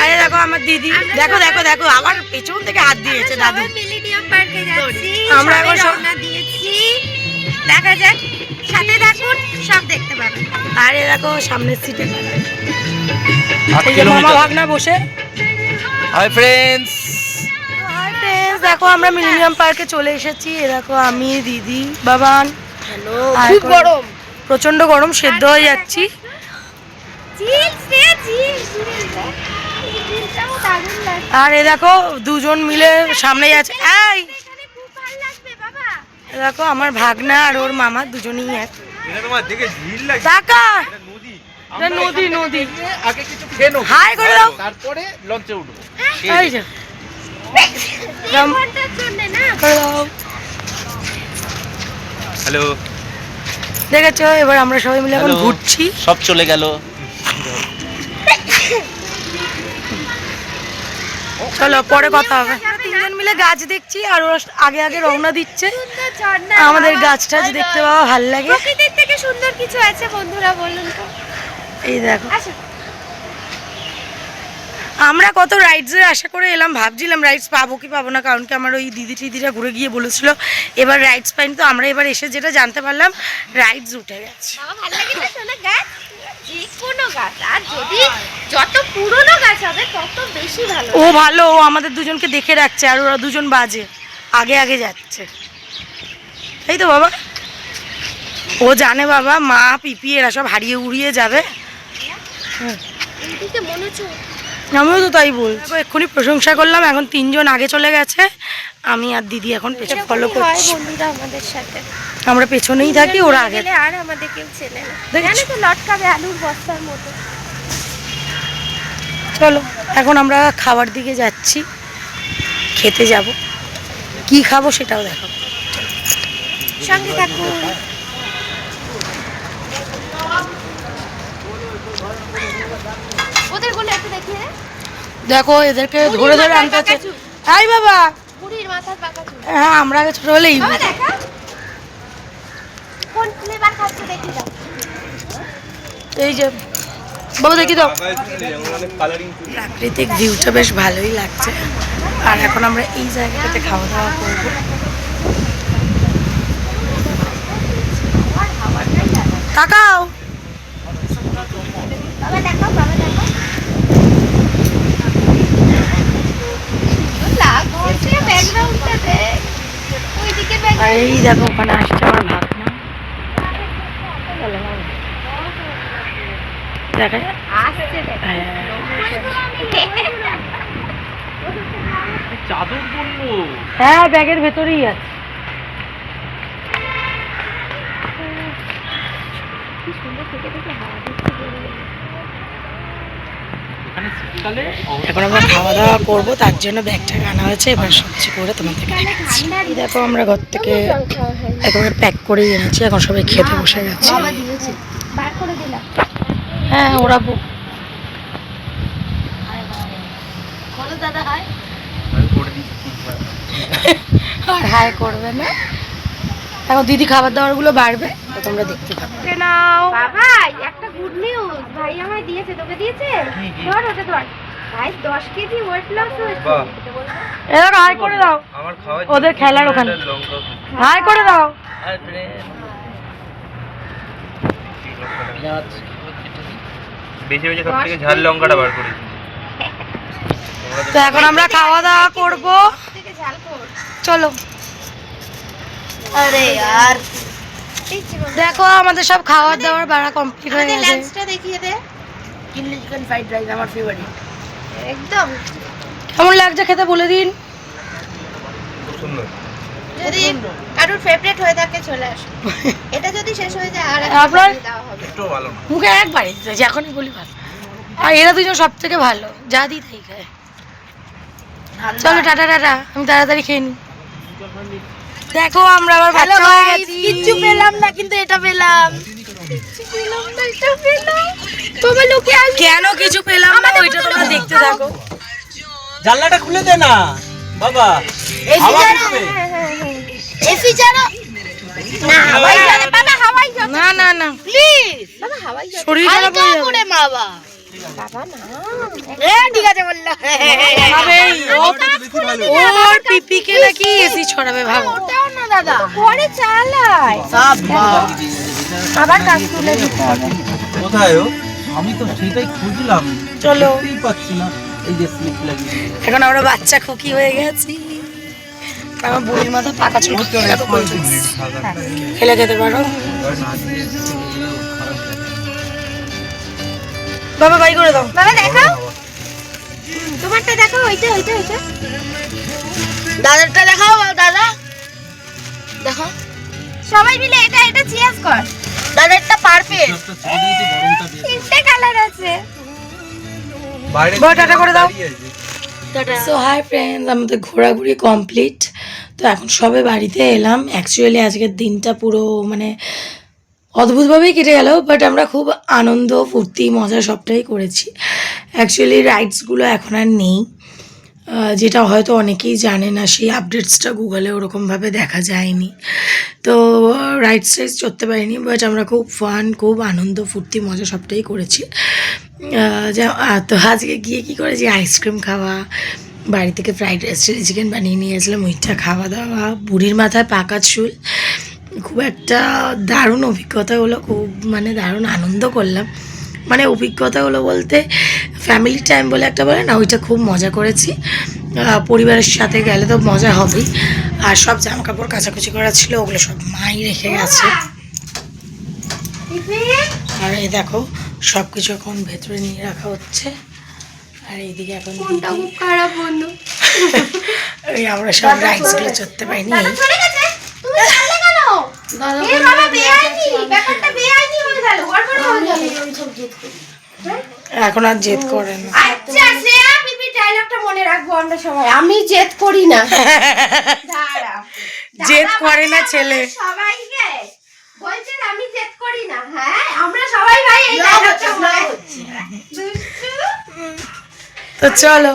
আরে দেখো আমার দিদি, দেখো দেখো দেখো আমার পেছন থেকে হাত দিয়েছে দাদু। মিলেনিয়াম পার্কে যাচ্ছি, আমরা এখন রওনা দিয়েছি, দেখা যাক, সাথে থাকুন, সব দেখতে পাবেন। আরে দেখো সামনের সিটে মামা ভাগনা বসে। হাই ফ্রেন্ডস, দেখো আমরা মিলেনিয়াম পার্কে চলে এসেছি। এ দেখো আমি, দিদি, বাবান। খুব গরম, প্রচন্ড গরম, সেদ্ধ হয়ে যাচ্ছি। আর এ দেখো দুজন মিলে সামনে যাচ্ছে। এই দেখো আমার ভাগনা আর ওর মামা দুজনেই এক। নদী নদী আগে কিছু খেয়ে নাও, হাই করে দাও, তারপরে লঞ্চে উঠবো। এই যে হ্যালো, দেখেছো, এবার আমরা সবাই মিলে এখন ঘুরছি। সব চলে গেল। চলো পরে কথা হবে। তিনজন মিলে গাছ দেখছি আর ওরা আগে আগে রওনা দিচ্ছে। আমাদের গাছ টাছ দেখতে পাওয়া ভালো লাগে। প্রকৃতির থেকে সুন্দর কিছু আছে বন্ধুরা, বলুন তো? এই দেখো আমরা কত রাইডসের আশা করে এলাম, ভাবছিলাম রাইডস পাবো কি পাবো না, কারণ কি আমার ওই দিদি টিদিরা ঘুরে গিয়ে বলেছিল এবার রাইডস পাইনি। তো আমরা এবার এসে যেটা জানতে পারলাম রাইডস উঠে গেছে। ভালো লাগে না শোনা গাছ, যে কোনো গাছ, আর যদি যত পুরনো গাছ হবে তত বেশি ভালো। ও ভালো, ও আমাদের দুজনকে দেখে রাখছে আর ওরা দুজন বাজে আগে আগে যাচ্ছে। এই তো বাবা, ও জানে বাবা মা পিপি এরা সব হারিয়ে উড়িয়ে যাবে। মনে হচ্ছে আমিও তো তাই বলছি। এক্ষুনি প্রশংসা করলাম, এখন তিনজন আগে চলে গেছে, আমি আর দিদি এখন পেছনে ফলো করছি। বন্ধুরা আমাদের সাথে আমরা পেছনেই থাকি, ওরা আগে। আর আমাদের কেউ চেনে না, জানে তো লটকাবে আলুর বস্তার মতো। চলো এখন আমরা খাবার দিকে যাচ্ছি, খেতে যাব, কি খাবো সেটাও দেখাবো, সঙ্গে থাকুন। ওদের গুলো একটু দেখিয়ে দে। দেখো এদেরকে ধরে ধরে আনতে হচ্ছে। এই বাবা, বুড়ির মাথার পাকা চুল। হ্যাঁ আমরা আগে ছোট হলেই বাবা দেখা কোন ফ্লেভার খাচ্ছে দেখি দাও। এই যে বাবা দেখি দাও, প্রাকৃতিক ভিউটা বেশ ভালোই লাগছে। আর এখন আমরা এই জায়গাটাতে খাওয়া দাওয়া করবো। তাকাও, বাবা দেখাও, বাবা দেখাও। লাগছে ব্যাকগ্রাউন্ডটা দেখ, ওইদিকে আর এই দেখো ওখানে আসছে আমার ভাগনা। দেখা যায় আসছে দেখ। চাদর বললো, হ্যাঁ ব্যাগের ভেতরেই আছে। কি সুন্দর থেকে থেকে হাওয়া দিচ্ছে। এখন আমরা খাওয়া দাওয়া করবো, তার জন্য ব্যাগটা আনা হয়েছে। এবার সবজি করে তোমাদেরকে দেখাচ্ছি। দেখো আমরা ঘর থেকে একেবারে প্যাক করেই এনেছি, এখন সবাই খেতে বসে গেছে। হ্যাঁ ওরা আর হাই করবে না। এখন দিদি খাবার দাবার গুলো বাড়বে, তোমরা দেখতে থাকো। বাবা একটা গুড নিউজ, ভাই আমায় দিয়েছে। তোকে দিয়েছে? ধর ওটা ধর। ভাই 10 কেজি ওয়েট লস হয়েছে। এবার হাই করে দাও, ওদের খেলার ওখানে হাই করে দাও। বেশি বেশি সব থেকে ঝাল লঙ্কাটা বার করেছি। তো এখন আমরা খাওয়া দাওয়া করবো, চলো। আরে यार দেখো আমাদের সব খাওয়ার দাওয়ার বাড়া কমপ্লিট হয়ে গেছে। লাঞ্চটা দেখিয়ে দে। চিলি চিকেন ফ্রাইড রাইস আমার ফেভারিট। একদম কেমন লাগছে খেতে বলে দিন। সুন্দর, যদি কারোর ফেভারিট হয়ে থাকে চলে আসো। এটা যদি শেষ হয়ে যায় আর আপনার দেওয়া হবে। একটু ভালো না, মুখে একবারই দিতে এখনই বলি ভালো। আর এরা দুজন সব থেকে ভালো, যা দিই তাই খায়। চলো টাটা টাটা, আমি তাড়াতাড়ি খেয়ে নিই। দেখো আমরা আবার বাচ্চা হয়ে গেছি। কিচ্ছু পেলাম না, কিন্তু এটা পেলাম। তোমার লোকে কেন কিছু পেলাম না ওইটা তোমরা দেখতে থাকো। জানলাটা খুলে দে না বাবা, হাওয়া ঢুকবে। এসি ছাড়া না হাওয়াই চলে বাবা, হাওয়াই চলে না না না প্লিজ বাবা, হাওয়াই চলে শরীর খারাপ হয়ে যাবে বাবা না ঠিক আছে বললো ভাবে ওর পিপিকে নাকি এসি ছড়াবে ভাবো। ওটাও না দাদা ঘরে চালায় আবার কাজ তুলে দিতে হবে। কোথায় ও? আমি তো সেটাই খুঁজলাম, চলো দেখতেই পাচ্ছি না। এই যে স্লিপ লাগিয়ে এখন আমরা বাচ্চা খুকি হয়ে গেছি। আমার বুড়ির মাথা পাকা চুল খেলে খেতে পারো বাবা, বাই করে দাও। বাবা দেখাও তোমারটা, দেখো ওইটা ওইটা ওইটা দাদারটা দেখাও দাদা, দেখো সবাই মিলে এটা এটা চিয়ার্স কর। দাদারটা পারফেক্ট। ছেড়ে দিয়েছি, গরমটা দিয়ে তিনটে কালার আছে। বাইরে বড় টাটা করে দাও। দাঁড়িয়ে আছে। সো হাই ফ্রেন্ডস, আমাদের ঘোরাঘুরি কমপ্লিট। তো এখন সবে বাড়িতে এলাম। অ্যাকচুয়ালি আজকের দিনটা পুরো মানে অদ্ভুতভাবেই কেটে গেল, বাট আমরা খুব আনন্দ ফুর্তি মজা সবটাই করেছি। অ্যাকচুয়ালি রাইডসগুলো এখন আর নেই, যেটা হয়তো অনেকেই জানে না, সেই আপডেটসটা গুগলে ওরকমভাবে দেখা যায়নি। তো রাইডস টাইডস চড়তে পারিনি, বাট আমরা খুব ফান, খুব আনন্দ ফুর্তি মজা সবটাই করেছি। তো আজকে গিয়ে কী করেছি, আইসক্রিম খাওয়া, বাড়ি থেকে ফ্রাইড রাইস চিলি চিকেন বানিয়ে নিয়ে এসেছিলাম, ওইটা খাওয়া দাওয়া, বুড়ির মাথায় পাকা চুল। খুব একটা দারুণ অভিজ্ঞতা হলো, খুব মানে দারুণ আনন্দ করলাম। মানে অভিজ্ঞতাগুলো বলতে ফ্যামিলি টাইম বলে একটা বলে না, ওইটা খুব মজা করেছি। পরিবারের সাথে গেলে তো মজা হবেই। আর সব জামা কাপড় কাচাকুচি করা ছিল, ওগুলো সব মাই রেখে গেছে। আর এই দেখো সব কিছু এখন ভেতরে নিয়ে রাখা হচ্ছে। আর এইদিকে এখন কোনটা খুব খারাপ বন্ধু, ওই আমরা সব রাইডসগুলো চড়তে পারিনি। চলে গেছে তুমি চলে গেল এ বাবা বেআইনি, ব্যাপারটা বেআইনি হয়ে গেল, গড়বড় হয়ে গেল। এখন আর জেদ করে না। আচ্ছা শ্রেয়া পিপি ডায়লগটা মনে রাখবো আমরা সবাই, আমি জেদ করি না। দাঁড়া জেদ করে না ছেলে। সবাইকে বলছেন আমি জেদ করি না। হ্যাঁ আমরা সবাই ভাই এই ডায়লগটা মনে রাখছি। তো চলো